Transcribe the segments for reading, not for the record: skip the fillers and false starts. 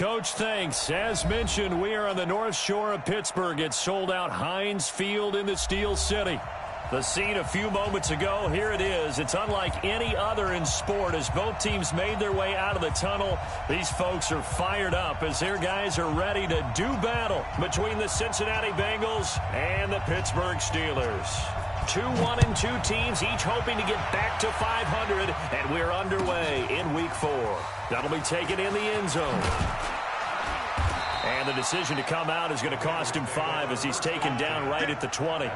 Coach, thanks. As mentioned, we are on the North Shore of Pittsburgh. It's sold out Heinz Field in the Steel City. The scene a few moments ago, here it is. It's unlike any other in sport as both teams made their way out of the tunnel. These folks are fired up as their guys are ready to do battle between the Cincinnati Bengals and the Pittsburgh Steelers. 2 1-2 teams, each hoping to get back to 500, and we're underway in Week 4. That'll be taken in the end zone. And the decision to come out is going to cost him 5 as he's taken down right at the 20.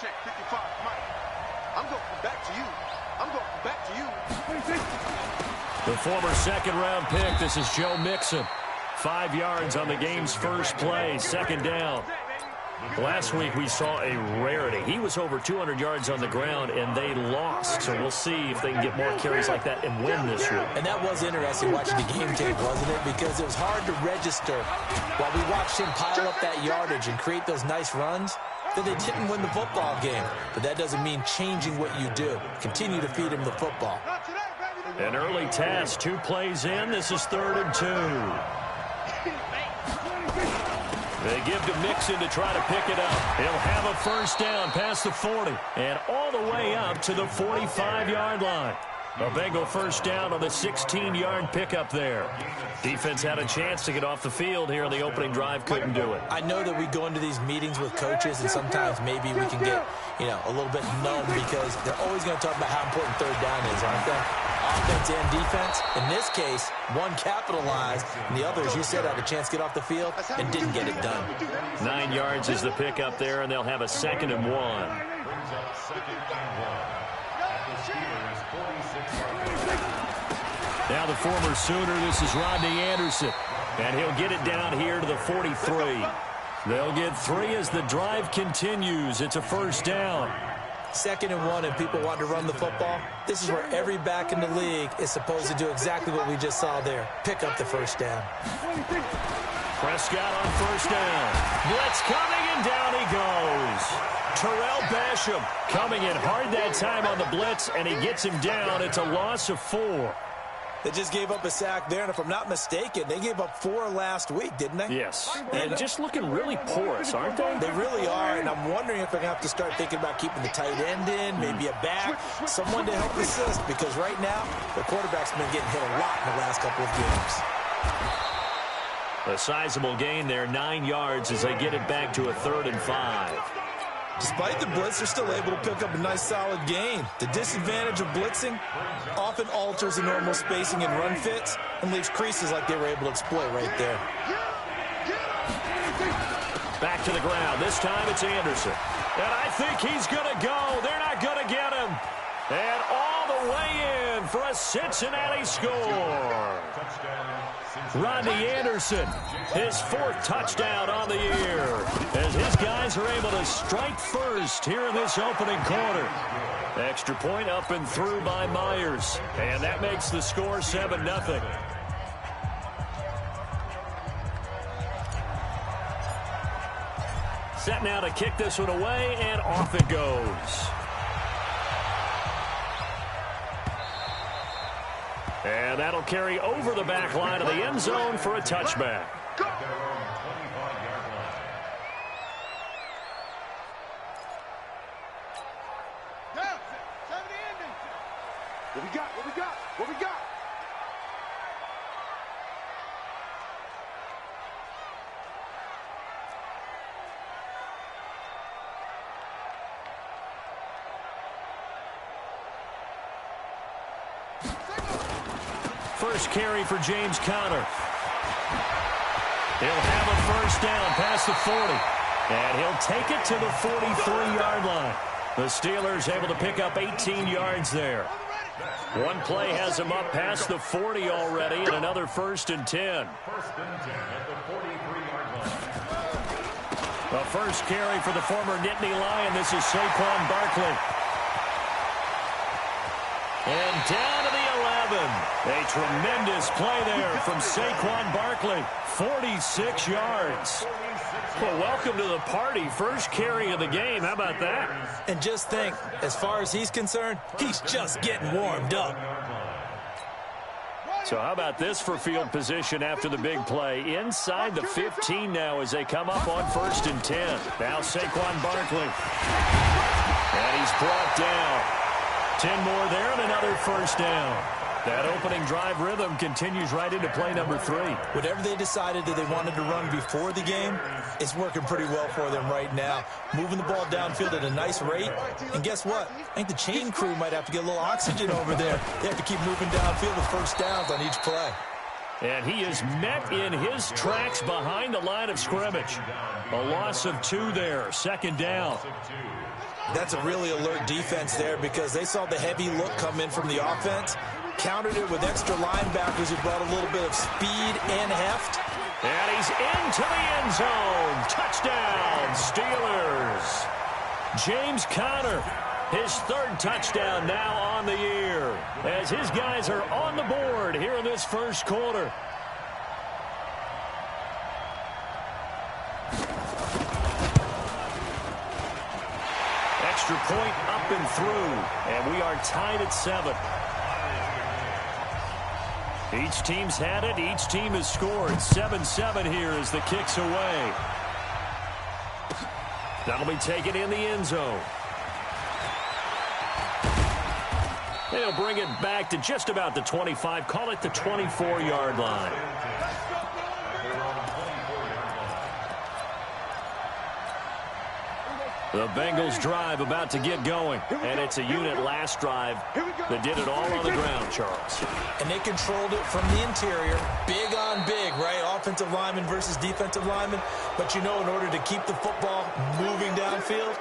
Check 55, Mike. I'm going back to you. I'm going back to you. The former second-round pick, this is Joe Mixon. 5 yards on the game's first play, second down. Last week we saw a rarity. He was over 200 yards on the ground, and they lost. So we'll see if they can get more carries like that and win this week. And that was interesting watching the game tape, wasn't it? Because it was hard to register while we watched him pile up that yardage and create those nice runs that they didn't win the football game. But that doesn't mean changing what you do. Continue to feed him the football. An early test, 2 plays in. This is 3rd and 2. They give to Mixon to try to pick it up. He'll have a first down past the 40 and all the way up to the 45-yard line. A Bengal first down on the 16-yard pickup there. Defense had a chance to get off the field here in the opening drive, couldn't do it. I know that we go into these meetings with coaches, and sometimes maybe we can get, a little bit numb because they're always going to talk about how important third down is, aren't they? Offense and defense. In this case, one capitalized, and the other, as you said, had a chance to get off the field and didn't get it done. 9 yards is the pickup there, and they'll have a 2nd and 1. Now the former Sooner, this is Rodney Anderson, and he'll get it down here to the 43. They'll get 3 as the drive continues. It's a first down. 2nd and 1, and people want to run the football. This is where every back in the league is supposed to do exactly what we just saw there. Pick up the first down. Prescott on first down. Blitz coming, and down he goes. Terrell Basham coming in hard that time on the blitz, and he gets him down. It's a loss of 4. They just gave up a sack there, and if I'm not mistaken, they gave up 4 last week, didn't they? Yes, and just looking really porous, aren't they? They really are, and I'm wondering if they're going to have to start thinking about keeping the tight end in, maybe a back, someone to help assist, because right now, the quarterback's been getting hit a lot in the last couple of games. A sizable gain there, 9 yards as they get it back to a 3rd and 5. Despite the blitz, they're still able to pick up a nice solid gain. The disadvantage of blitzing often alters the normal spacing and run fits and leaves creases like they were able to exploit right there. Back to the ground. This time it's Anderson. And I think he's going to go. They're not going to get him. And all the way in for a Cincinnati score. Rodney Anderson, his 4th touchdown on the year, as his guys are able to strike first here in this opening quarter. Extra point up and through by Myers, and that makes the score 7-0. Set now to kick this one away, and off it goes. And that'll carry over the back line of the end zone for a touchback. What we got? What we got? What we got? First carry for James Conner. He'll have a first down past the 40. And he'll take it to the 43-yard line. The Steelers able to pick up 18 yards there. One play has him up past the 40 already, and another 1st and 10. The first carry for the former Nittany Lion. This is Saquon Barkley. And down to the A tremendous play there from Saquon Barkley. 46 yards. Well, welcome to the party. First carry of the game. How about that? And just think, as far as he's concerned, he's just getting warmed up. So how about this for field position after the big play? Inside the 15 now as they come up on 1st and 10. Now Saquon Barkley. And he's brought down. 10 more there and another first down. That opening drive rhythm continues right into play number 3. Whatever they decided that they wanted to run before the game, it's working pretty well for them right now. Moving the ball downfield at a nice rate. And guess what? I think the chain crew might have to get a little oxygen over there. They have to keep moving downfield with first downs on each play. And he is met in his tracks behind the line of scrimmage. A loss of 2 there. 2nd down. That's a really alert defense there because they saw the heavy look come in from the offense. Countered it with extra linebackers who brought a little bit of speed and heft. And he's into the end zone. Touchdown, Steelers. James Conner, his 3rd touchdown now on the year as his guys are on the board here in this first quarter. Extra point up and through, and we are tied at 7. Each team's had it. Each team has scored. 7-7 here as the kick's away. That'll be taken in the end zone. They'll bring it back to just about the 25. Call it the 24-yard line. The Bengals drive about to get going. And it's a unit last drive that did it all on the ground, Charles. And they controlled it from the interior. Big on big, right? Offensive lineman versus defensive lineman. But you know, in order to keep the football moving downfield,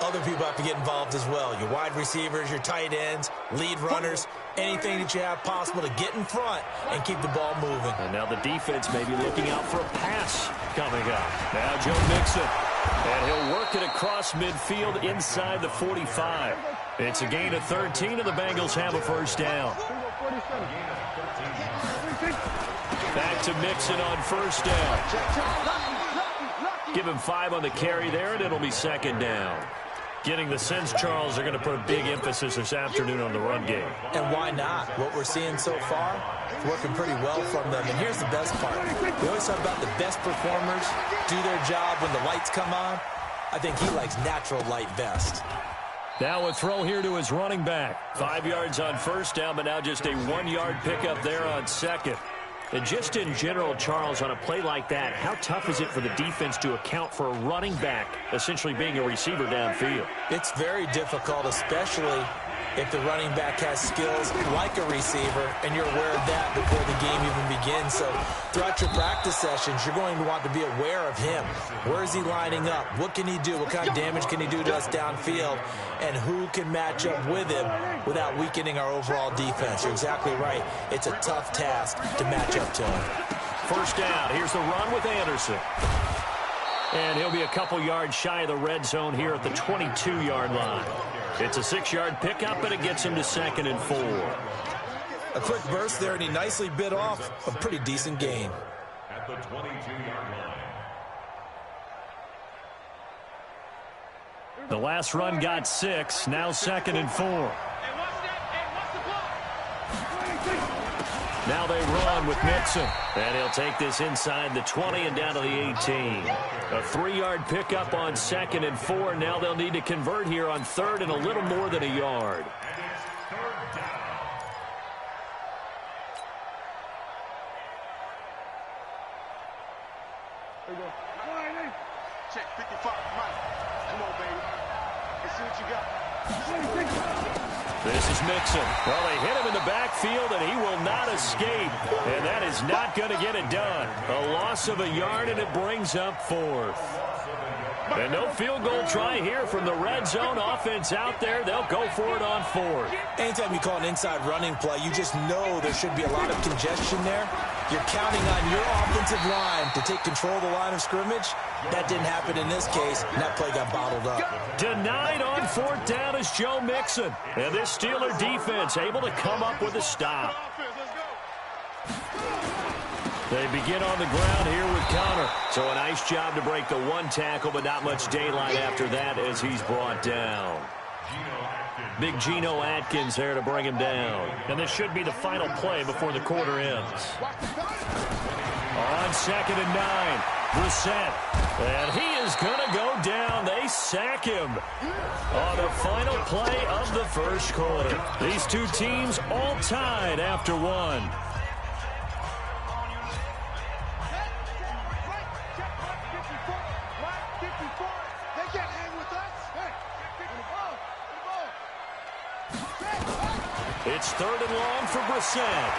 other people have to get involved as well. Your wide receivers, your tight ends, lead runners, anything that you have possible to get in front and keep the ball moving. And now the defense may be looking out for a pass coming up. Now Joe Mixon. And he'll work it across midfield inside the 45. It's a gain of 13, and the Bengals have a first down. Back to Mixon on first down. Give him 5 on the carry there, and it'll be 2nd down. Getting the sense, Charles, they're going to put a big emphasis this afternoon on the run game. And why not? What we're seeing so far, it's working pretty well from them. And here's the best part. We always talk about the best performers do their job when the lights come on. I think he likes natural light best. Now a throw here to his running back. 5 yards on first down, but now just a 1-yard pickup there on 2nd. And just in general, Charles, on a play like that, how tough is it for the defense to account for a running back essentially being a receiver downfield? It's very difficult, especially if the running back has skills like a receiver, and you're aware of that before the game even begins. So throughout your practice sessions, you're going to want to be aware of him. Where is he lining up? What can he do? What kind of damage can he do to us downfield? And who can match up with him without weakening our overall defense? You're exactly right. It's a tough task to match up to him. First down. Here's the run with Anderson. And he'll be a couple yards shy of the red zone here at the 22-yard line. It's a 6-yard pickup, but it gets him to 2nd and 4. A quick burst there, and he nicely bit off a pretty decent gain. At the 22-yard line. The last run got 6, now 2nd and 4. Now they run with Mixon. And he'll take this inside the 20 and down to the 18. A 3-yard pickup on 2nd and 4. Now they'll need to convert here on 3rd and a little more than a yard. Check 55, Mike. Come on, baby. Let's see what you got. This is Mixon. Well, they hit him in the backfield, and he will not escape. And that is not going to get it done. A loss of a yard, and it brings up 4th. And no field goal try here from the red zone. Offense out there. They'll go for it on 4th. Anytime you call an inside running play, you just know there should be a lot of congestion there. You're counting on your offensive line to take control of the line of scrimmage. That didn't happen in this case, and that play got bottled up. Denied on 4th down is Joe Mixon. And this Steeler defense able to come up with a stop. They begin on the ground here with Connor. So a nice job to break the one tackle, but not much daylight after that as he's brought down. Big Geno Atkins there to bring him down. And this should be the final play before the quarter ends. On 2nd and 9, Brissett. And he is going to go down. They sack him on the final play of the first quarter. These two teams all tied after one. It's 3rd and long for Brissett.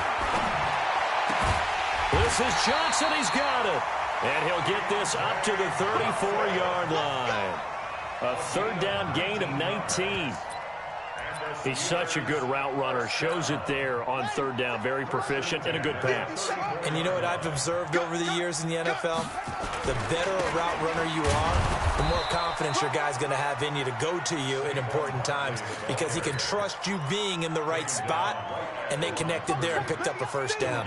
This is Johnson. He's got it. And he'll get this up to the 34-yard line. A 3rd down gain of 19. He's such a good route runner. Shows it there on 3rd down. Very proficient and a good pass. And you know what I've observed over the years in the NFL? The better a route runner you are, the more confidence your guy's going to have in you to go to you in important times because he can trust you being in the right spot, and they connected there and picked up a 1st down.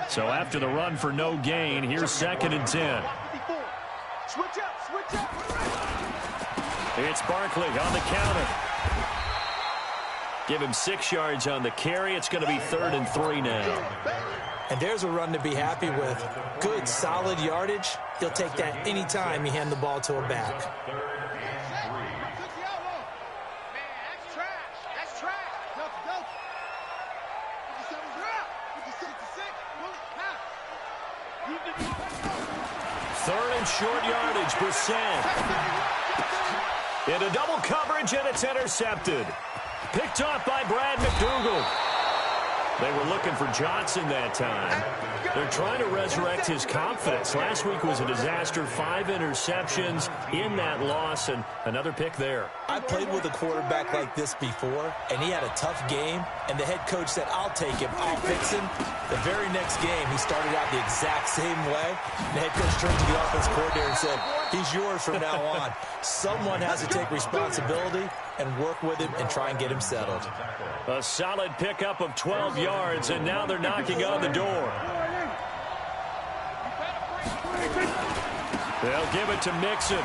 So after the run for no gain, here's 2nd and 10. Switch up. It's Barkley on the counter. Give him 6 yards on the carry. It's going to be 3rd and 3 now. And there's a run to be happy with. Good, solid yardage. He'll take that any time you hand the ball to a back. Third and short yardage, Brissett. Into double coverage, and it's intercepted. Picked off by Brad McDougal. They were looking for Johnson that time. They're trying to resurrect his confidence. Last week was a disaster. 5 interceptions in that loss, and another pick there. I played with a quarterback like this before, and he had a tough game, and the head coach said, I'll take him, I'll fix him. The very next game, he started out the exact same way. The head coach turned to the offense coordinator and said, he's yours from now on. Someone has to take responsibility and work with him and try and get him settled. A solid pickup of 12 yards, and now they're knocking on the door. They'll give it to Mixon.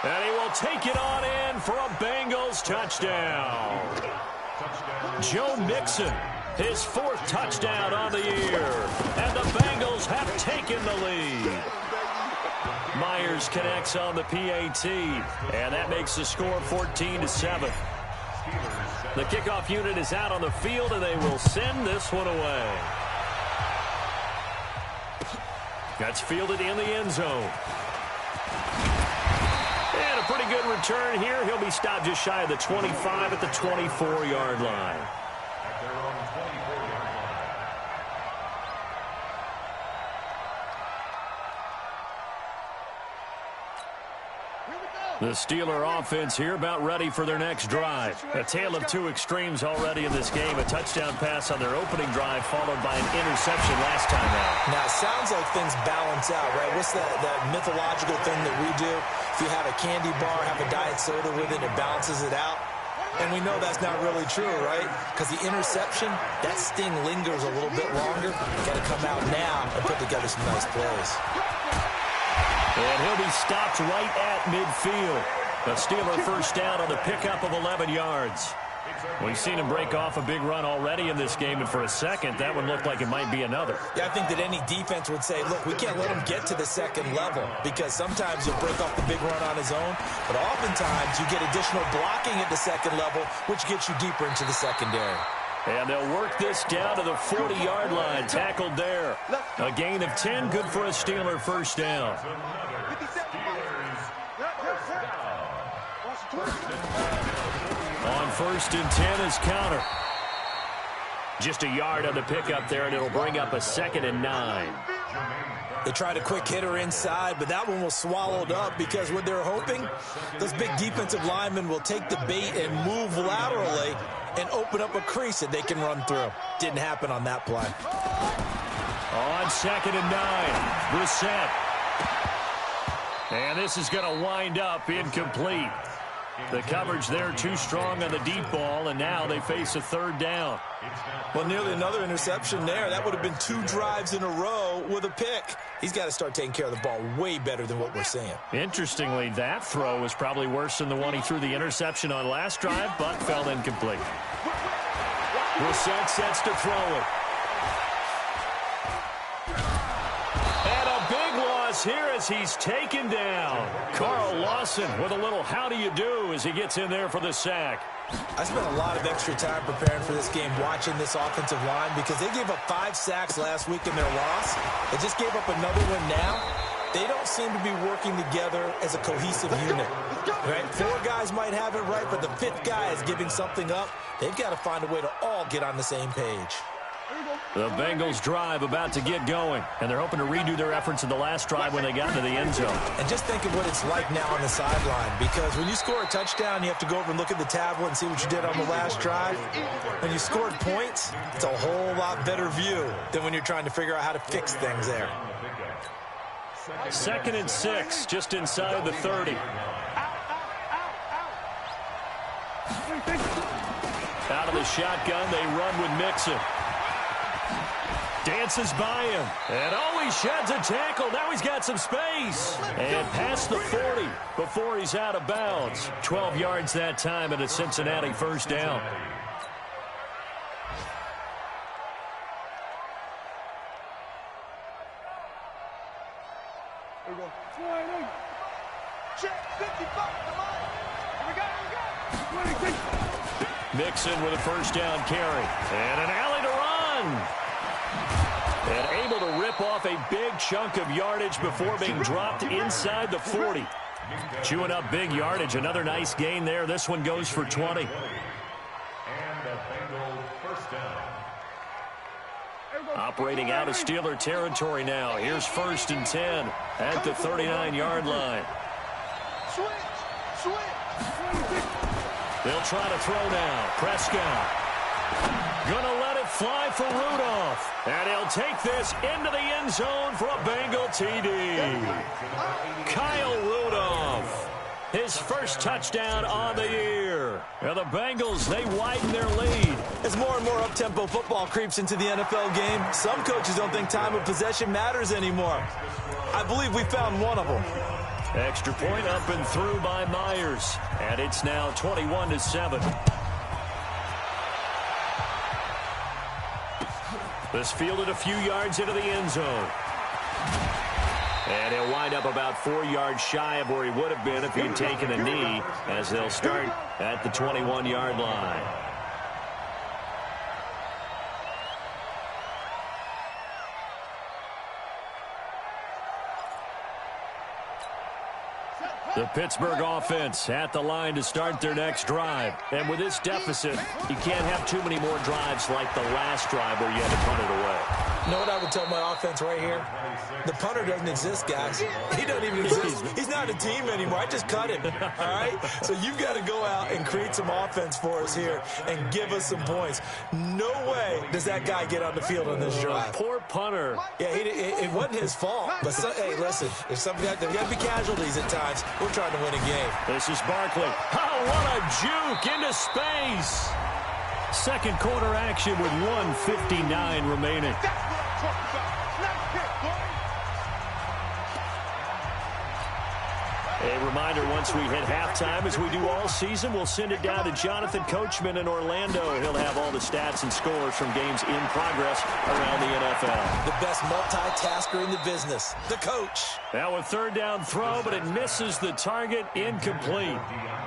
And he will take it on in for a Bengals touchdown. Joe Mixon, his 4th touchdown on the year. And the Bengals have taken the lead. Myers connects on the PAT, and that makes the score 14-7. The kickoff unit is out on the field, and they will send this one away. That's fielded in the end zone. And a pretty good return here. He'll be stopped just shy of the 25 at the 24-yard line. The Steeler offense here about ready for their next drive. A tale of two extremes already in this game. A touchdown pass on their opening drive followed by an interception last time out. Now, it sounds like things balance out, right? What's that mythological thing that we do? If you have a candy bar, have a diet soda with it, it balances it out. And we know that's not really true, right? Because the interception, that sting lingers a little bit longer. Got to come out now and put together some nice plays. And he'll be stopped right at midfield. A Steeler 1st down on the pickup of 11 yards. We've seen him break off a big run already in this game, and for a second, that one looked like it might be another. Yeah, I think that any defense would say, look, we can't let him get to the second level because sometimes he'll break off the big run on his own, but oftentimes you get additional blocking at the second level, which gets you deeper into the secondary. And they'll work this down to the 40-yard line. Tackled there. A gain of 10. Good for a Steeler 1st down. On 1st and 10 is counter. Just a yard on the pickup there, and it'll bring up a 2nd and 9. They tried a quick hitter inside, but that one was swallowed up because what they're hoping, those big defensive linemen will take the bait and move laterally and open up a crease that they can run through. Didn't happen on that play. On 2nd and 9, Brissett. And this is going to wind up incomplete. The coverage there too strong on the deep ball, and now they face a 3rd down. Well, nearly another interception there. That would have been 2 drives in a row with a pick. He's got to start taking care of the ball way better than what we're seeing. Interestingly, that throw was probably worse than the one he threw the interception on last drive, but fell incomplete. Brissett sets to throw it. And a big loss here as he's taken down. Carl Lawson with a little how do you do as he gets in there for the sack. I spent a lot of extra time preparing for this game watching this offensive line because they gave up 5 sacks last week in their loss. They just gave up another one now. They don't seem to be working together as a cohesive unit. Right? 4 guys might have it right, but the 5th guy is giving something up. They've got to find a way to all get on the same page. The Bengals drive about to get going, and they're hoping to redo their efforts in the last drive when they got into the end zone. And just think of what it's like now on the sideline, because when you score a touchdown, you have to go over and look at the tablet and see what you did on the last drive. When you scored points, it's a whole lot better view than when you're trying to figure out how to fix things there. 2nd and 6, just inside the 30. Out of the shotgun, they run with Mixon. Dances by him. And he sheds a tackle. Now he's got some space. And past the 40 before he's out of bounds. 12 yards that time and a Cincinnati 1st down. Here we go. Check 55. Come on. Here we go. Mixon with a 1st down carry. And an alley to run. And able to rip off a big chunk of yardage before being dropped inside the 40. Chewing up big yardage. Another nice gain there. This one goes for 20. And the Bengals 1st down. Operating out of Steeler territory now. Here's 1st and 10 at the 39-yard line. They'll try to throw now. Prescott. Gonna let it fly for Rudolph. And he'll take this into the end zone for a Bengal TD. Kyle Rudolph. His 1st touchdown on the year. And the Bengals, they widen their lead. As more and more up-tempo football creeps into the NFL game, some coaches don't think time of possession matters anymore. I believe we found one of them. Extra point up and through by Myers. And it's now 21-7. This fielded a few yards into the end zone. And he'll wind up about 4 yards shy of where he would have been if he had taken a knee, as they'll start at the 21-yard line. The Pittsburgh offense at the line to start their next drive. And with this deficit, you can't have too many more drives like the last drive where you had to punt it away. You know what I would tell my offense right here? The punter doesn't exist, guys. He doesn't even exist. He's not a team anymore. I just cut him, all right? So you've got to go out and create some offense for us here and give us some points. No way does that guy get on the field on this drive. Poor punter. Yeah, it wasn't his fault. But, hey, listen, there's got to be casualties at times. We're trying to win a game. This is Barkley. Oh, what a juke into space. 2nd quarter action with 1:59 remaining. A reminder, once we hit halftime, as we do all season, we'll send it down to Jonathan Coachman in Orlando. He'll have all the stats and scores from games in progress around the NFL. The best multitasker in the business, the coach. Now a 3rd down throw, but it misses the target, incomplete.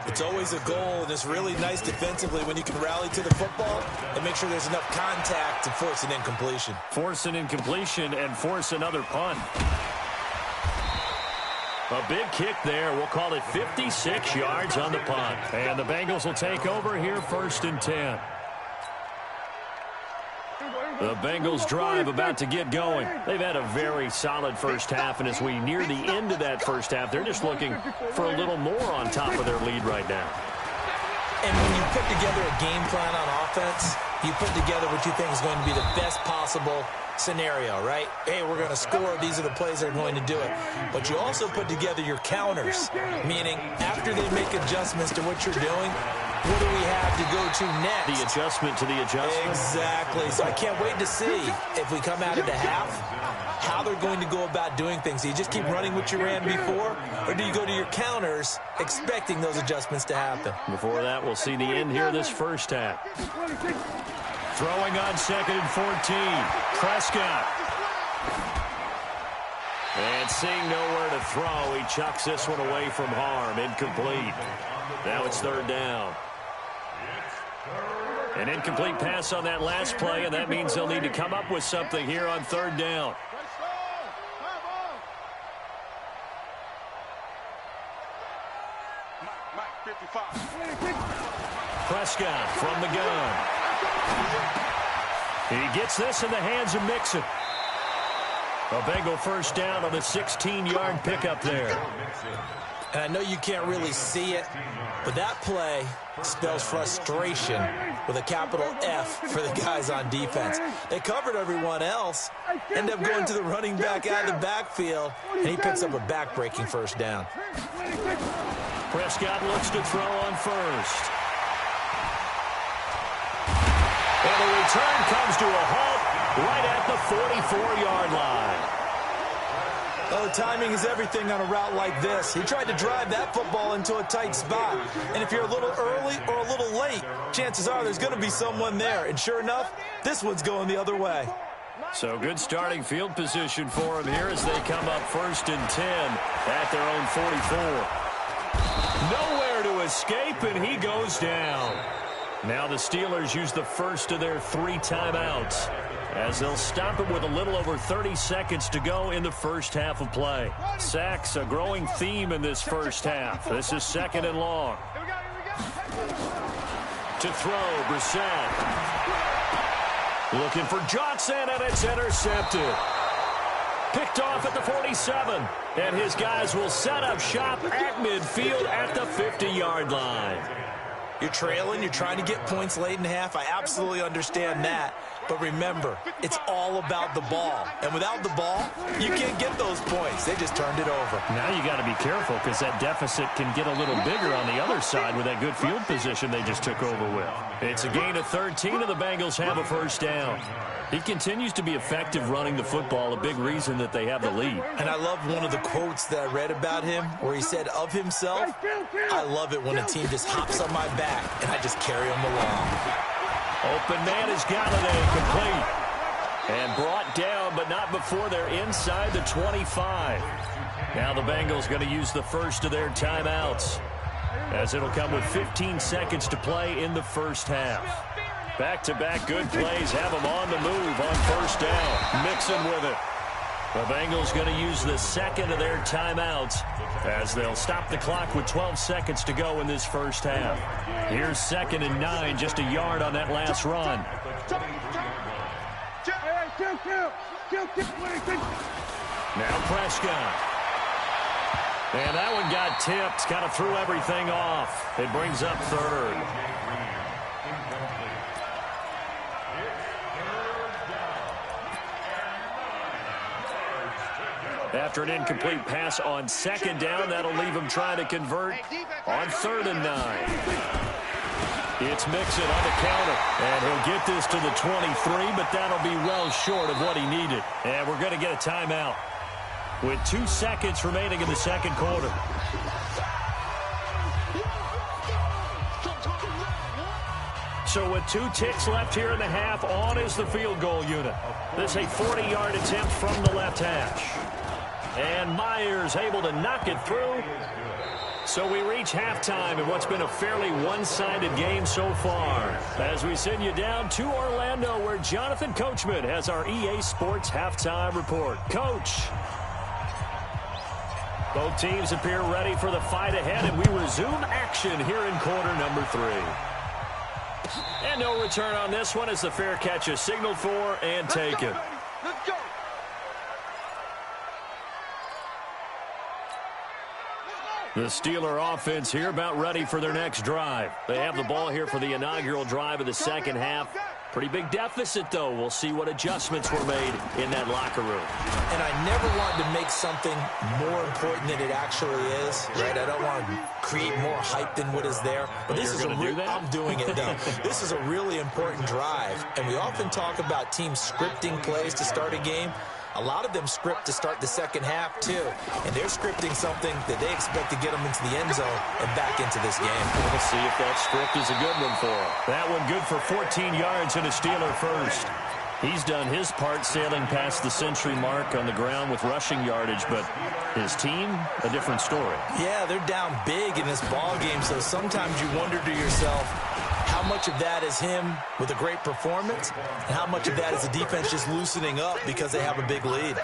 It's always a goal, and it's really nice defensively when you can rally to the football and make sure there's enough contact to force an incompletion. Force an incompletion and force another punt. A big kick there. We'll call it 56 yards on the punt. And the Bengals will take over here 1st and 10. The Bengals drive about to get going. They've had a very solid first half, and as we near the end of that first half, they're just looking for a little more on top of their lead right now. And when you put together a game plan on offense, you put together what you think is going to be the best possible scenario, right? Hey, we're going to score. These are the plays that are going to do it. But you also put together your counters, meaning after they make adjustments to what you're doing, what do we have to go to next? The adjustment to the adjustment. Exactly. So I can't wait to see if we come out of the half, how they're going to go about doing things. Do you just keep running what you ran before, or do you go to your counters expecting those adjustments to happen? Before that, we'll see the end here of this first half. Throwing on 2nd and 14. Prescott. And seeing nowhere to throw, he chucks this one away from harm. Incomplete. Now it's 3rd down. An incomplete pass on that last play, and that means they'll need to come up with something here on 3rd down. Prescott from the gun. He gets this in the hands of Mixon. A Bengal first down on a 16-yard pickup there. And I know you can't really see it, but that play spells frustration with a capital F for the guys on defense. They covered everyone else, end up going to the running back out of the backfield, and he picks up a back-breaking first down. Prescott looks to throw on first. And the return comes to a halt right at the 44-yard line. Oh, timing is everything on a route like this. He tried to drive that football into a tight spot. And if you're a little early or a little late, chances are there's going to be someone there. And sure enough, this one's going the other way. So good starting field position for him here as they come up 1st and 10 at their own 44. Nowhere to escape, and he goes down. Now the Steelers use the first of their 3 timeouts, as they'll stop it with a little over 30 seconds to go in the first half of play. Sacks, a growing theme in this first half. This is 2nd and long. To throw, Brissett. Looking for Johnson, and it's intercepted. Picked off at the 47, and his guys will set up shop at midfield at the 50-yard line. You're trailing, you're trying to get points late in half. I absolutely understand that. But remember, it's all about the ball. And without the ball, you can't get those points. They just turned it over. Now you got to be careful because that deficit can get a little bigger on the other side with that good field position they just took over with. It's a gain of 13, and the Bengals have a first down. He continues to be effective running the football, a big reason that they have the lead. And I love one of the quotes that I read about him where he said of himself, I love it when a team just hops on my back and I just carry them along. Open man is Galladay, complete. And brought down, but not before they're inside the 25. Now the Bengals going to use the first of their timeouts, as it'll come with 15 seconds to play in the first half. Back-to-back good plays have them on the move on first down. Mixon with it. The Bengals going to use the second of their timeouts, as they'll stop the clock with 12 seconds to go in this first half. Here's 2nd and 9, just a yard on that last run. Now Prescott. And that one got tipped, kind of threw everything off. It brings up 3rd. After an incomplete pass on 2nd down, that'll leave him trying to convert on 3rd and 9. It's Mixon on the counter, and he'll get this to the 23, but that'll be well short of what he needed. And we're going to get a timeout with 2 seconds remaining in the second quarter. So with 2 ticks left here in the half, on is the field goal unit. This is a 40-yard attempt from the left hash. And Myers able to knock it through. So we reach halftime in what's been a fairly one-sided game so far, as we send you down to Orlando, where Jonathan Coachman has our EA Sports halftime report. Coach. Both teams appear ready for the fight ahead, and we resume action here in quarter number 3. And no return on this one as the fair catch is signaled for and taken. Let's go. The Steeler offense here about ready for their next drive. They have the ball here for the inaugural drive of the second half. Pretty big deficit, though. We'll see what adjustments were made in that locker room. And I never wanted to make something more important than it actually is, right? I don't want to create more hype than what is there. But this is I'm doing it, though. This is a really important drive. And we often talk about teams scripting plays to start a game. A lot of them script to start the second half, too. And they're scripting something that they expect to get them into the end zone and back into this game. We'll see if that script is a good one for them. That one good for 14 yards and a Steeler first. He's done his part sailing past the century mark on the ground with rushing yardage, but his team, a different story. Yeah, they're down big in this ball game, so sometimes you wonder to yourself, how much of that is him with a great performance, and how much of that is the defense just loosening up because they have a big lead?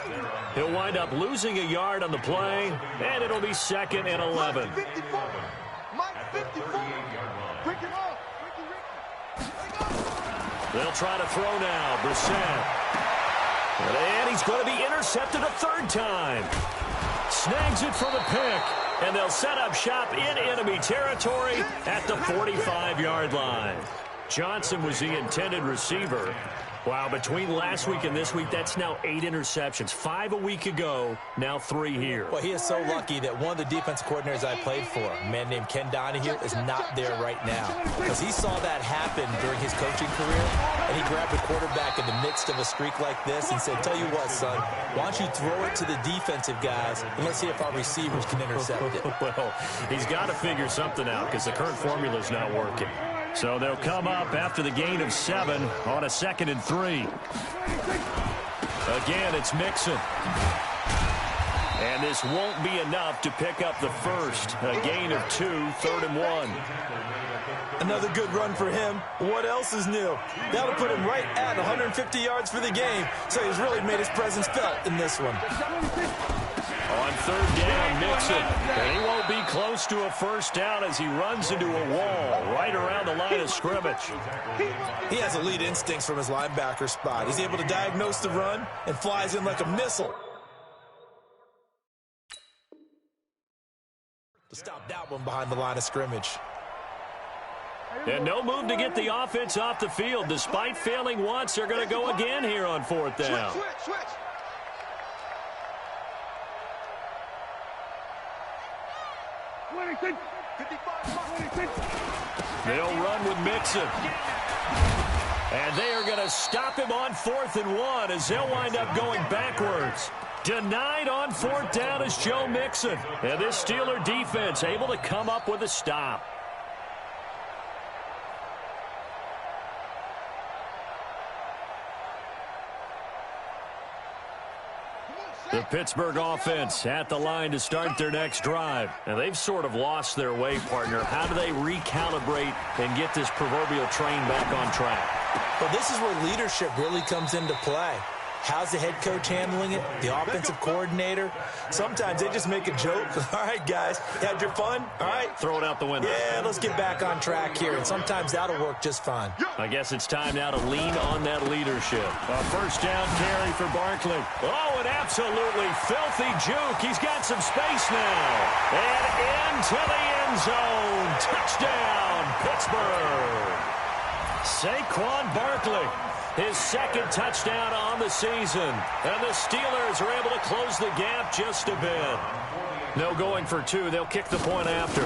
He'll wind up losing a yard on the play, and it'll be 2nd and 11. Mike 54. Quick him off. They'll try to throw now. Brissett. And he's going to be intercepted a third time. Snags it for the pick. And they'll set up shop in enemy territory at the 45-yard line. Johnson was the intended receiver. Wow, between last week and this week, that's now 8 interceptions. 5 a week ago, now 3 here. Well, he is so lucky that one of the defense coordinators I played for, a man named Ken Donahue, is not there right now. Because he saw that happen during his coaching career, and he grabbed the quarterback in the midst of a streak like this and said, tell you what, son, why don't you throw it to the defensive guys, and let's see if our receivers can intercept it. Well, he's got to figure something out because the current formula is not working. So they'll come up after the gain of 7 on a 2nd and 3. Again, it's Mixon. And this won't be enough to pick up the first. A gain of 2, 3rd and 1. Another good run for him. What else is new? That'll put him right at 150 yards for the game. So he's really made his presence felt in this one. On 3rd down, Mixon. And he won't be close to a first down as he runs into a wall right around the line of scrimmage. He has elite instincts from his linebacker spot. He's able to diagnose the run and flies in like a missile. To stop that one behind the line of scrimmage. And no move to get the offense off the field. Despite failing once, they're going to go again here on 4th down. Switch. They'll run with Mixon. And they are going to stop him on 4th and 1 as they'll wind up going backwards. Denied on 4th down is Joe Mixon. And this Steeler defense able to come up with a stop. The Pittsburgh offense at the line to start their next drive. And they've sort of lost their way, partner. How do they recalibrate and get this proverbial train back on track? Well, this is where leadership really comes into play. How's the head coach handling it? The offensive coordinator? Sometimes they just make a joke. All right, guys, you had your fun? All right. Throw it out the window. Yeah, let's get back on track here. And sometimes that'll work just fine. I guess it's time now to lean on that leadership. A first down carry for Barkley. Oh, an absolutely filthy juke. He's got some space now. And into the end zone. Touchdown, Pittsburgh. Saquon Barkley. His 2nd touchdown on the season. And the Steelers are able to close the gap just a bit. No going for 2. They'll kick the point after.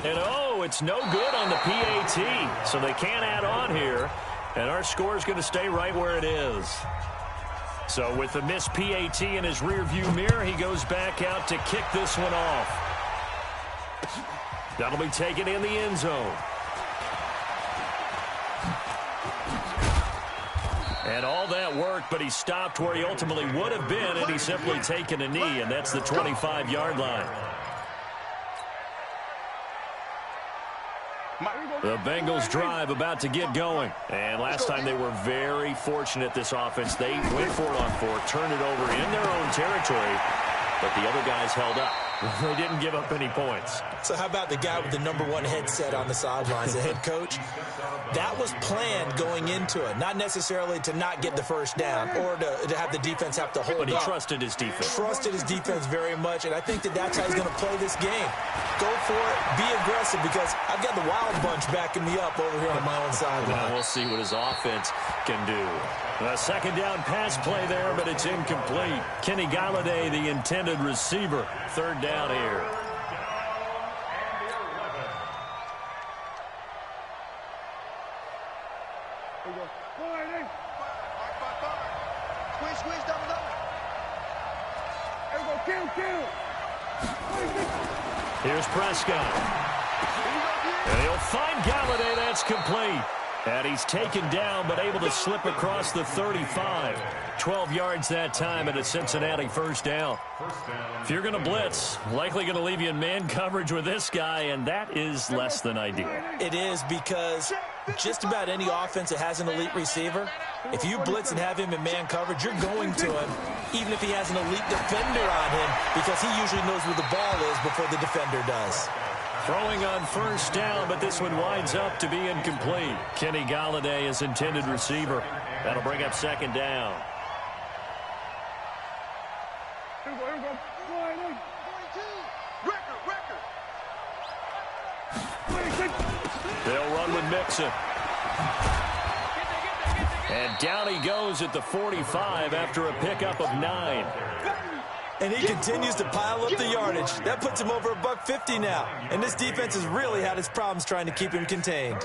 And, oh, it's no good on the PAT. So they can't add on here. And our score is going to stay right where it is. So with the missed PAT in his rearview mirror, he goes back out to kick this one off. That'll be taken in the end zone. And all that work, but he stopped where he ultimately would have been, and he's simply taken a knee, and that's the 25-yard line. The Bengals drive about to get going. And last time they were very fortunate, this offense. They went for it on 4, turned it over in their own territory, but the other guys held up. They didn't give up any points. So how about the guy with the #1 headset on the sidelines, the head coach? That was planned going into it, not necessarily to not get the first down or to have the defense have to hold But he up. trusted his defense. Trusted his defense very much, and I think that's how he's going to play this game. Go for it, be aggressive, because I've got the wild bunch backing me up over here on my own sideline. Now we'll see what his offense can do. A second down pass play there, but it's incomplete. Kenny Galladay, the intended receiver. Third down here. Squish, double. Kill. Here's Prescott. And he'll find Galladay. That's complete. And he's taken down, but able to slip across the 35. 12 yards that time, and a Cincinnati first down. If you're going to blitz, likely going to leave you in man coverage with this guy, and that is less than ideal. It is, because just about any offense that has an elite receiver, if you blitz and have him in man coverage, you're going to him, even if he has an elite defender on him, because he usually knows where the ball is before the defender does. Throwing on first down, but this one winds up to be incomplete. Kenny Galladay is intended receiver. That'll bring up second down. They'll run with Mixon. And down he goes at the 45 after a pickup of 9. And he continues to pile up the yardage. That puts him over $150 now. And this defense has really had its problems trying to keep him contained.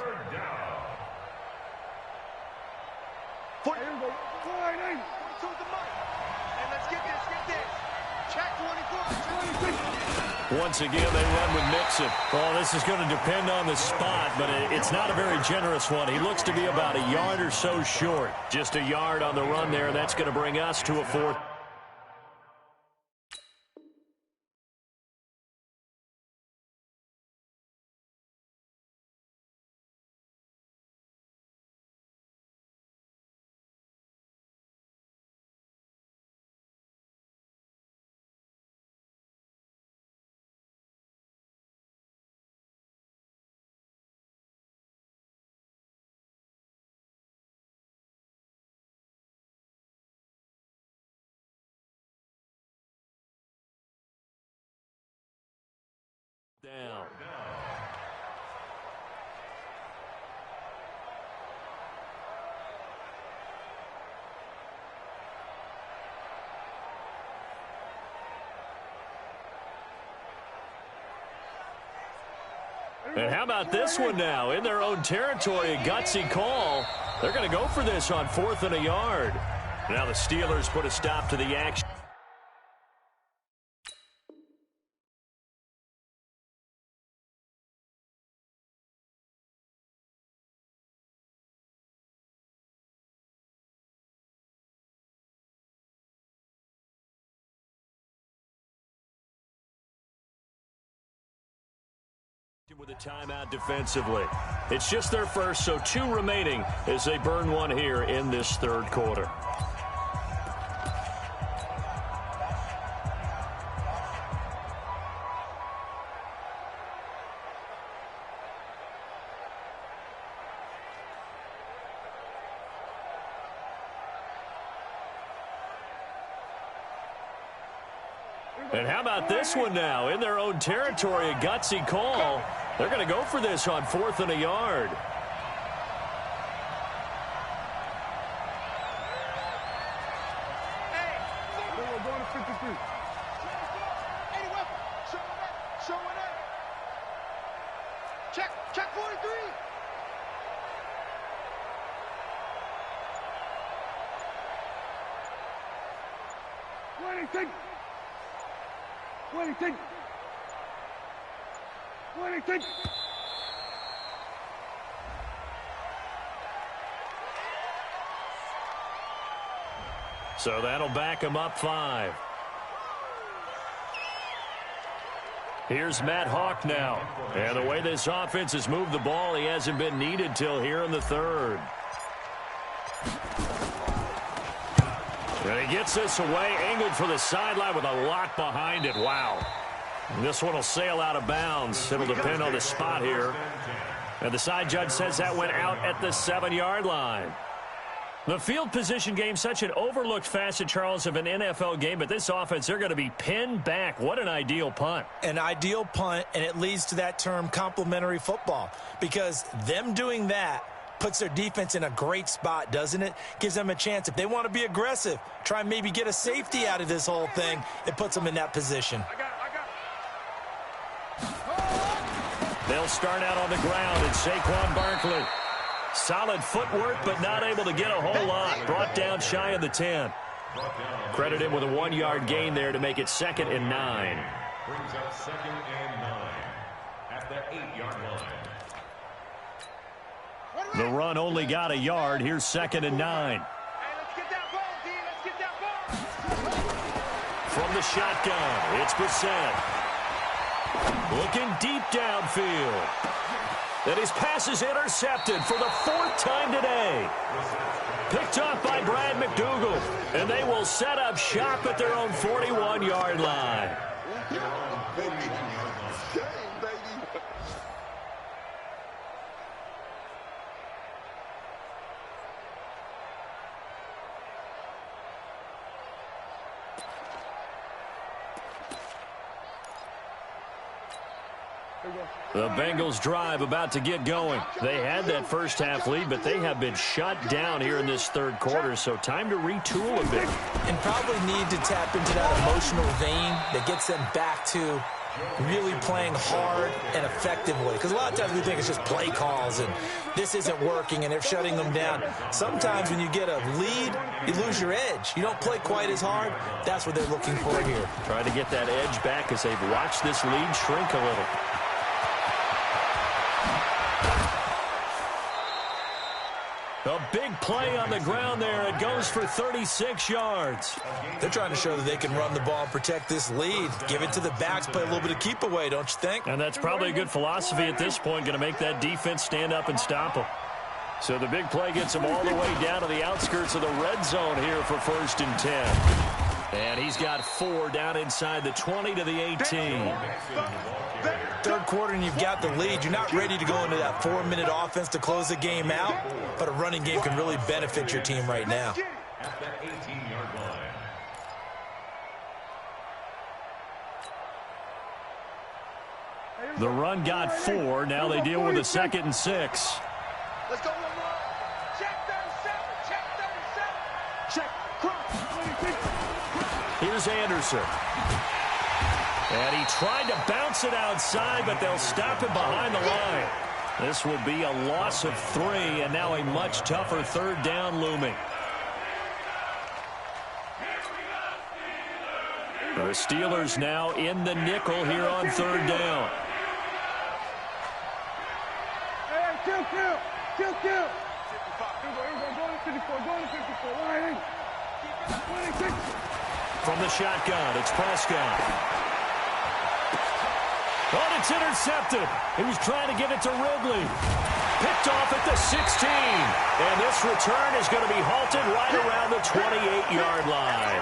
Once again, they run with Mixon. Oh, this is going to depend on the spot, but it's not a very generous one. He looks to be about a yard or so short. Just a yard on the run there. That's going to bring us to a fourth. Down. And how about this one now? In their own territory, a gutsy call. They're going to go for this on 4th and a yard. Now the Steelers put a stop to the action. With a timeout defensively. It's just their first, so 2 remaining as they burn one here in this third quarter. And how about this one now? In their own territory, a gutsy call. They're going to go for this on 4th and a yard. Check 43. So that'll back him up 5. Here's Matt Hawk now. And the way this offense has moved the ball, he hasn't been needed till here in the third. And he gets this away, angled for the sideline with a lot behind it. Wow. This one will sail out of bounds. It'll depend on the spot here. And the side judge says that went out at the 7-yard line. The field position game, such an overlooked facet, Charles, of an NFL game. But this offense, they're going to be pinned back. What an ideal punt. An ideal punt, and it leads to that term complementary football. Because them doing that puts their defense in a great spot, doesn't it? Gives them a chance. If they want to be aggressive, try and maybe get a safety out of this whole thing, it puts them in that position. They'll start out on the ground, and Saquon Barkley. Solid footwork, but not able to get a whole lot. Brought down shy of the 10. Credit him with a 1-yard gain there to make it 2nd and 9. Brings up 2nd and 9 at the 8-yard line. The run only got a yard. Here's 2nd and 9. Hey, let's get that ball, D. Let's get that ball. From the shotgun, it's Brissett. Looking deep downfield. And his pass is intercepted for the 4th time today. Picked off by Brad McDougal. And they will set up shop at their own 41-yard line. The Bengals drive about to get going. They had that first half lead, but they have been shut down here in this 3rd quarter, so time to retool a bit. And probably need to tap into that emotional vein that gets them back to really playing hard and effectively. Because a lot of times we think it's just play calls and this isn't working and they're shutting them down. Sometimes when you get a lead, you lose your edge. You don't play quite as hard. That's what they're looking for here. Trying to get that edge back as they've watched this lead shrink a little. A big play on the ground there. It goes for 36 yards. They're trying to show that they can run the ball and protect this lead. Give it to the backs, play a little bit of keep away, don't you think? And that's probably a good philosophy at this point, going to make that defense stand up and stop them. So the big play gets them all the way down to the outskirts of the red zone here for 1st and 10. And he's got 4 down inside the 20 to the 18. 3rd quarter and you've got the lead. You're not ready to go into that 4-minute offense to close the game out, but a running game can really benefit your team right now. At that 18-yard line. The run got 4. Now they deal with a 2nd and 6. Let's go, 1-1. Check 37. Check 37. Check. Cross. Here's Anderson. And he tried to bounce it outside, but they'll stop him behind the line. This will be a loss of 3, and now a much tougher 3rd down looming. The Steelers now in the nickel here on 3rd down. Hey, kill. 55. Go to 54. From the shotgun, it's Prescott. Oh, it's intercepted. He was trying to give it to Ridley. Picked off at the 16. And this return is going to be halted right around the 28-yard line.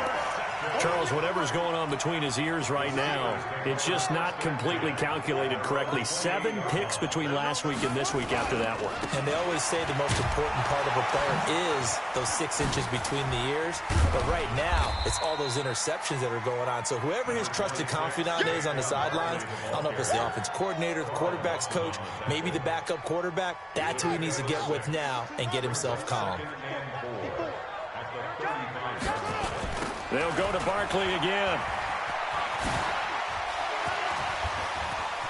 Charles, whatever's going on between his ears right now, it's just not completely calculated correctly. 7 picks between last week and this week after that one. And they always say the most important part of a player is those 6 inches between the ears. But right now, it's all those interceptions that are going on. So whoever his trusted confidant is on the sidelines, I don't know if it's the offense coordinator, the quarterback's coach, maybe the backup quarterback, that's who he needs to get with now and get himself calm. They'll go to Barkley again.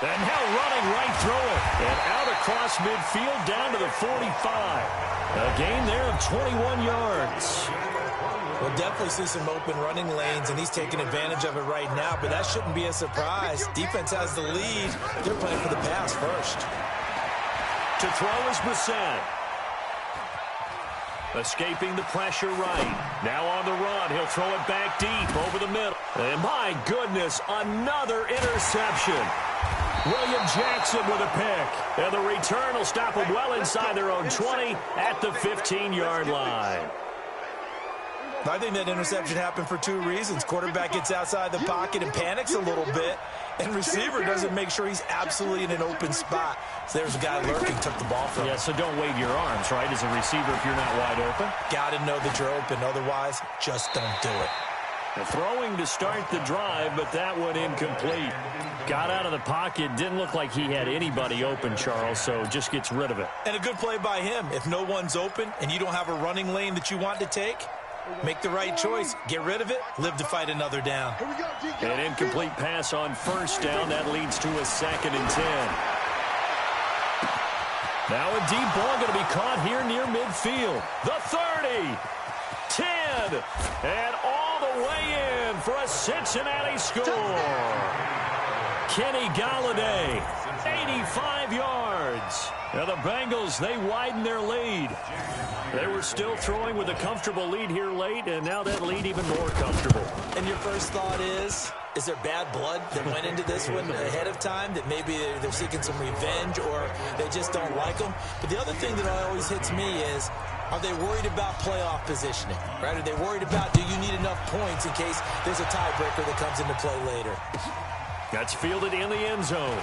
And now running right through it. And out across midfield down to the 45. A gain there of 21 yards. We'll definitely see some open running lanes, and he's taking advantage of it right now, but that shouldn't be a surprise. Defense has the lead. They're playing for the pass first. To throw is Brissett. Escaping the pressure right. Now on the run. He'll throw it back deep over the middle. And my goodness, another interception. William Jackson with a pick. And the return will stop them well inside their own 20 at the 15-yard line. I think that interception happened for two reasons. Quarterback gets outside the pocket and panics a little bit, and receiver doesn't make sure he's absolutely in an open spot. So there's a guy lurking, took the ball from him. Yeah, so don't wave your arms, right, as a receiver if you're not wide open. Got to know that you're open. Otherwise, just don't do it. Throwing to start the drive, but that one incomplete. Got out of the pocket. Didn't look like he had anybody open, Charles, so just gets rid of it. And a good play by him. If no one's open and you don't have a running lane that you want to take, make the right choice. Get rid of it. Live to fight another down. An incomplete pass on first down. That leads to a 2nd and 10. Now a deep ball going to be caught here near midfield. The 30, 10, and all the way in for a Cincinnati score. Kenny Galladay, 85 yards. Now the Bengals, they widen their lead. They were still throwing with a comfortable lead here late, and now that lead even more comfortable. And your first thought is there bad blood that went into this one ahead of time, that maybe they're seeking some revenge or they just don't like them? But the other thing that always hits me is, are they worried about playoff positioning, right? Are they worried about, do you need enough points in case there's a tiebreaker that comes into play later? That's fielded in the end zone.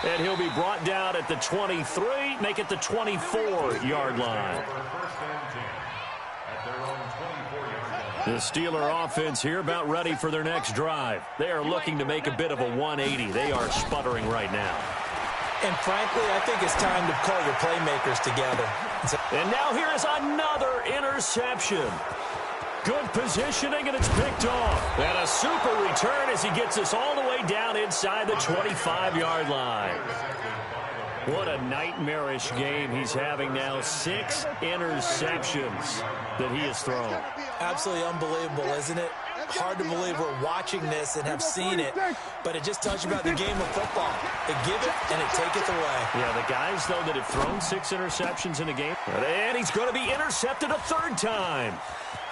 And he'll be brought down at the 23, make it the 24-yard line. The Steeler offense here about ready for their next drive. They are looking to make a bit of a 180. They are sputtering right now. And frankly, I think it's time to call your playmakers together. And now here is another interception. Good positioning, and it's picked off. And a super return as he gets us all the way down inside the 25-yard line. What a nightmarish game he's having now. 6 interceptions that he has thrown. Absolutely unbelievable, isn't it? Hard to believe we're watching this and have seen it, but it just tells you about the game of football. They give it and it taketh away. Yeah, the guys, though, that have thrown 6 interceptions in a game. And he's going to be intercepted a 3rd time.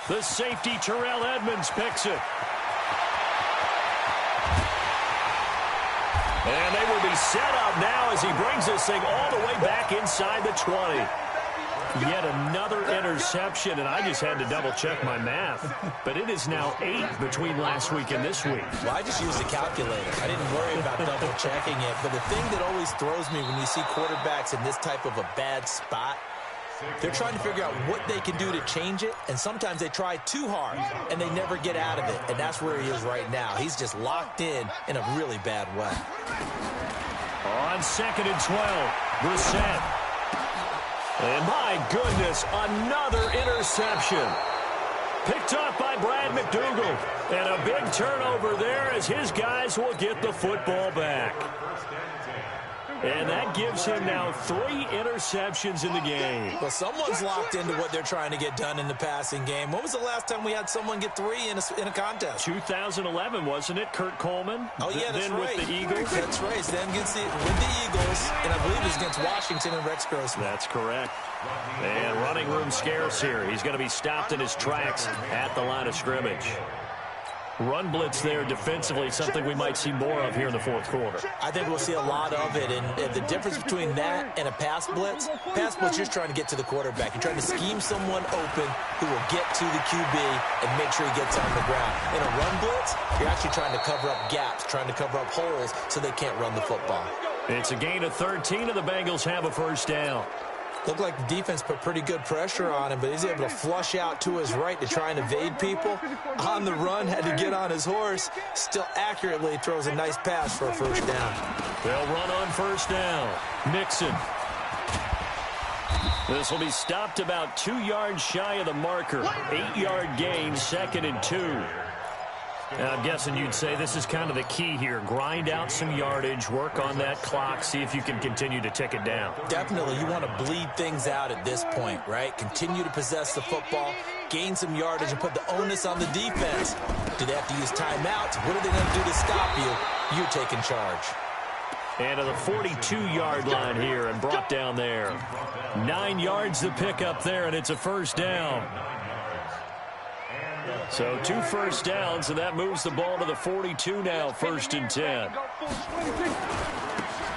The safety, Terrell Edmonds, picks it. And they will be set up now as he brings this thing all the way back inside the 20. Yet another interception, and I just had to double-check my math. But it is now 8 between last week and this week. Well, I just used a calculator. I didn't worry about double-checking it. But the thing that always throws me when you see quarterbacks in this type of a bad spot, they're trying to figure out what they can do to change it, and sometimes they try too hard, and they never get out of it, and that's where he is right now. He's just locked in a really bad way. On 2nd and 12, Brissett. And my goodness, another interception. Picked up by Brad McDougal. And a big turnover there as his guys will get the football back. And that gives him now 3 interceptions in the game. Well, someone's locked into what they're trying to get done in the passing game. When was the last time we had someone get 3 in a contest? 2011, wasn't it? Kurt Coleman? Oh, yeah, that's then right. With the Eagles? That's right. Then with the Eagles, and I believe it was against Washington and Rex Grossman. That's correct. And running room scarce here. He's going to be stopped in his tracks at the line of scrimmage. Run blitz there defensively, something we might see more of here in the 4th quarter. I think we'll see a lot of it, and the difference between that and a pass blitz, just trying to get to the quarterback. You're trying to scheme someone open who will get to the QB and make sure he gets on the ground. In a run blitz, you're actually trying to cover up gaps, trying to cover up holes so they can't run the football. It's a gain of 13, and the Bengals have a 1st down. Looked like the defense put pretty good pressure on him, but he's able to flush out to his right to try and evade people. On the run, had to get on his horse. Still accurately throws a nice pass for a 1st down. They'll run on 1st down. Mixon. This will be stopped about 2 yards shy of the marker. 8-yard gain, 2nd and 2. I'm guessing you'd say this is kind of the key here. Grind out some yardage, work on that clock, see if you can continue to tick it down. Definitely. You want to bleed things out at this point, right? Continue to possess the football, gain some yardage, and put the onus on the defense. Do they have to use timeouts? What are they going to do to stop you? You're taking charge. And to the 42-yard line here and brought down there. 9 yards to pick up there, and it's a 1st down. So 2 1st downs, and that moves the ball to the 42 now, 1st and 10.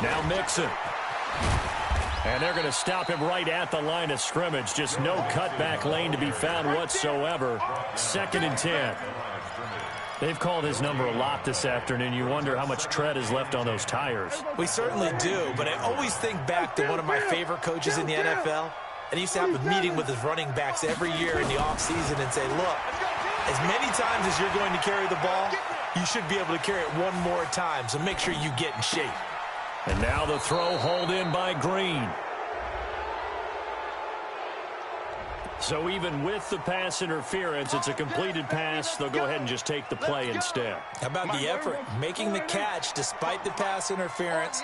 Now Mixon. And they're going to stop him right at the line of scrimmage. Just no cutback lane to be found whatsoever. 2nd and 10. They've called his number a lot this afternoon. You wonder how much tread is left on those tires. We certainly do, but I always think back to one of my favorite coaches in the NFL. And he used to have a meeting with his running backs every year in the offseason and say, look, as many times as you're going to carry the ball, you should be able to carry it one more time, so make sure you get in shape. And now the throw hauled in by Green. So even with the pass interference, it's a completed pass. They'll go ahead and just take the play instead. How about the effort? Making the catch despite the pass interference.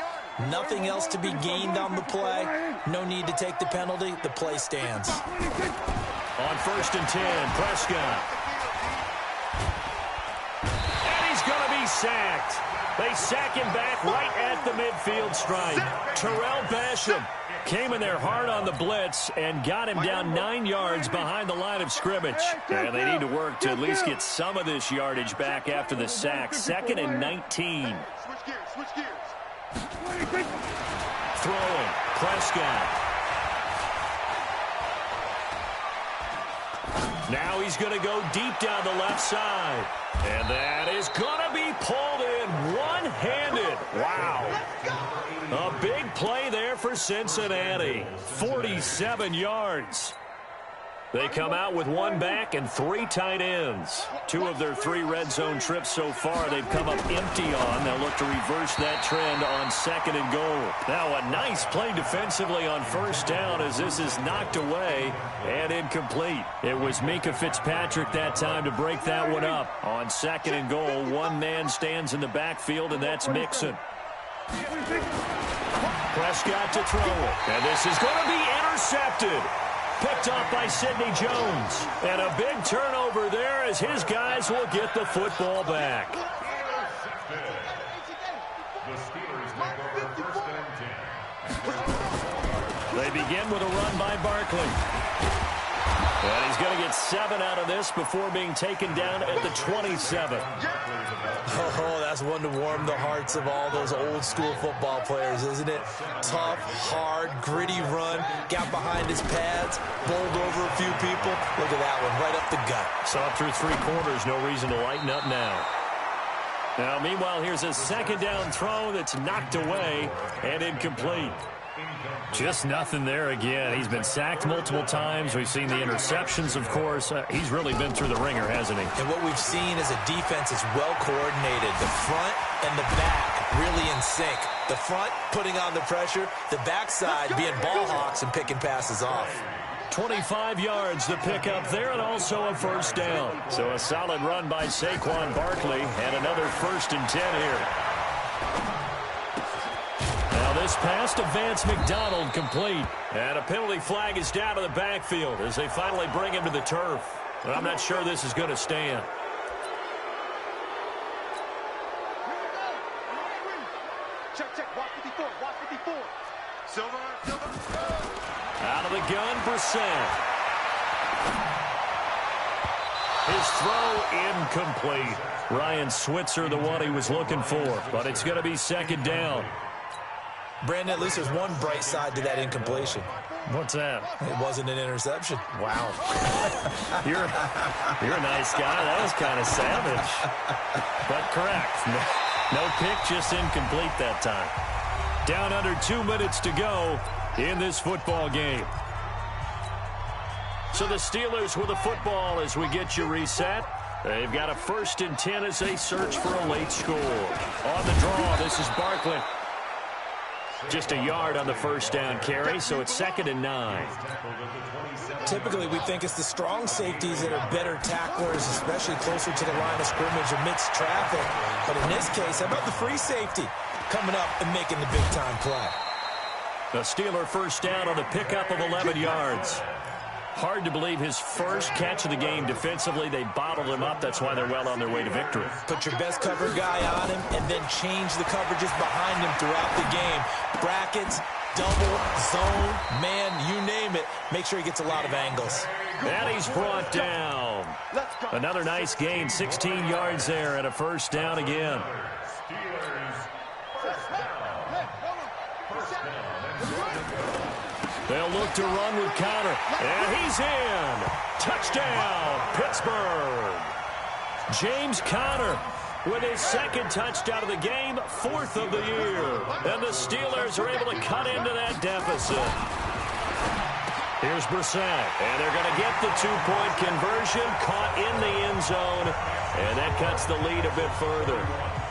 Nothing else to be gained on the play. No need to take the penalty. The play stands. On 1st and 10, Prescott. And he's going to be sacked. They sack him back right at the midfield stripe. Terrell Basham came in there hard on the blitz and got him down 9 yards behind the line of scrimmage. And they need to work to at least get some of this yardage back after the sack. 2nd and 19. Switch gears. Throwing, Prescott. Now he's going to go deep down the left side. And that is going to be pulled in one-handed. Wow. A big play there for Cincinnati. 47 yards. They come out with 1 back and 3 tight ends. 2 of their 3 red zone trips so far they've come up empty on. They'll look to reverse that trend on 2nd and goal. Now a nice play defensively on 1st down as this is knocked away and incomplete. It was Mika Fitzpatrick that time to break that one up. On 2nd and goal, 1 man stands in the backfield, and that's Mixon. Prescott to throw it. And this is going to be intercepted. Picked off by Sidney Jones. And a big turnover there as his guys will get the football back. The Steelers take over 1st and 10. They begin with a run by Barkley. And he's going to get 7 out of this before being taken down at the 27. Oh, that's one to warm the hearts of all those old school football players, isn't it? Tough, hard, gritty run. Got behind his pads, bowled over a few people. Look at that one, right up the gut. Saw it through 3 quarters. No reason to lighten up now. Now, meanwhile, here's a 2nd down throw that's knocked away and incomplete. Just nothing there again. He's been sacked multiple times. We've seen the interceptions, of course. He's really been through the ringer, hasn't he? And what we've seen is a defense that's well coordinated. The front and the back really in sync. The front putting on the pressure. The backside being ball hawks and picking passes off. 25 yards to pick up there and also a 1st down. So a solid run by Saquon Barkley and another 1st and 10 here. This pass to Vance McDonald complete. And a penalty flag is down to the backfield as they finally bring him to the turf. But I'm not sure this is going to stand. Check. Watch 54. Silver. Out of the gun, Brissett. His throw incomplete. Ryan Switzer, the one he was looking for. But it's going to be 2nd down. Brandon, at least there's one bright side to that incompletion. What's that? It wasn't an interception. Wow. You're a nice guy. That was kind of savage. But correct. No pick, just incomplete that time. Down under 2 minutes to go in this football game. So the Steelers with the football as we get you reset. They've got a 1st and 10 as they search for a late score. On the draw, this is Barkley. Just a yard on the 1st down carry, so it's 2nd and 9. Typically, we think it's the strong safeties that are better tacklers, especially closer to the line of scrimmage amidst traffic. But in this case, how about the free safety coming up and making the big-time play? The Steeler 1st down on the pickup of 11 yards. Hard to believe his first catch of the game defensively. They bottled him up. That's why they're well on their way to victory. Put your best cover guy on him and then change the coverages behind him throughout the game. Brackets, double, zone, man, you name it. Make sure he gets a lot of angles. And he's brought down. Another nice gain, 16 yards there and a 1st down again. They'll look to run with Conner. And he's in. Touchdown, Pittsburgh. James Conner with his second touchdown of the game, 4th of the year. And the Steelers are able to cut into that deficit. Here's Brissett, and they're going to get the 2-point conversion, caught in the end zone, and that cuts the lead a bit further.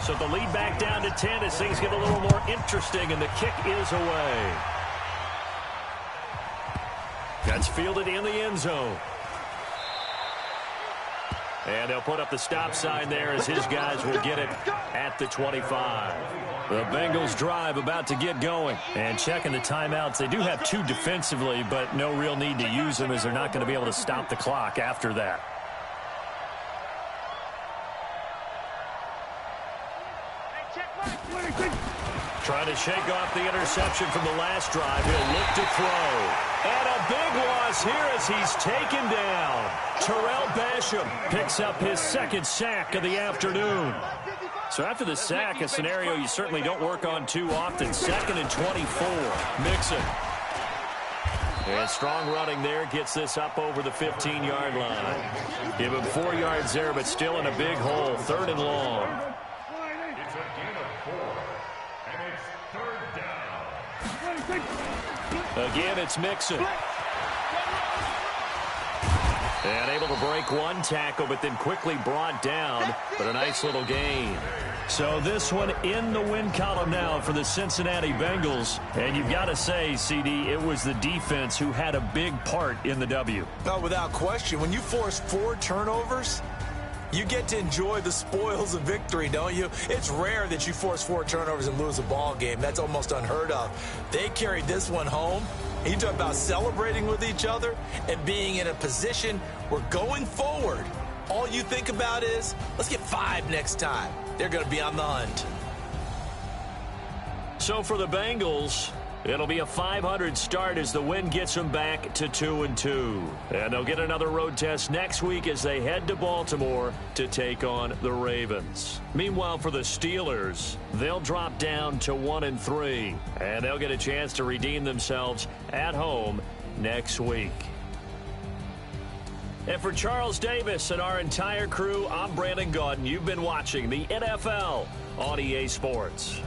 So the lead back down to 10 as things get a little more interesting, and the kick is away. That's fielded in the end zone. And they'll put up the stop sign there as his guys will get it at the 25. The Bengals drive about to get going. And checking the timeouts, they do have 2 defensively, but no real need to use them as they're not going to be able to stop the clock after that. Trying to shake off the interception from the last drive. He'll look to throw. And a big loss here as he's taken down. Terrell Basham picks up his 2nd sack of the afternoon. So after the sack, a scenario you certainly don't work on too often. 2nd and 24. Mixon. And strong running there gets this up over the 15-yard line. Give him 4 yards there, but still in a big hole. 3rd and long. It's a gain of 4, and it's 3rd down. Again, it's Mixon. And able to break 1 tackle, but then quickly brought down. But a nice little gain. So this one in the win column now for the Cincinnati Bengals. And you've got to say, CD, it was the defense who had a big part in the W. No, without question. When you force 4 turnovers, you get to enjoy the spoils of victory, don't you? It's rare that you force 4 turnovers and lose a ball game. That's almost unheard of. They carried this one home. You talk about celebrating with each other and being in a position where going forward, all you think about is, let's get 5 next time. They're going to be on the hunt. So for the Bengals, it'll be a 500 start as the win gets them back to 2-2. And they'll get another road test next week as they head to Baltimore to take on the Ravens. Meanwhile, for the Steelers, they'll drop down to 1-3. And they'll get a chance to redeem themselves at home next week. And for Charles Davis and our entire crew, I'm Brandon Gaudin. You've been watching the NFL on EA Sports.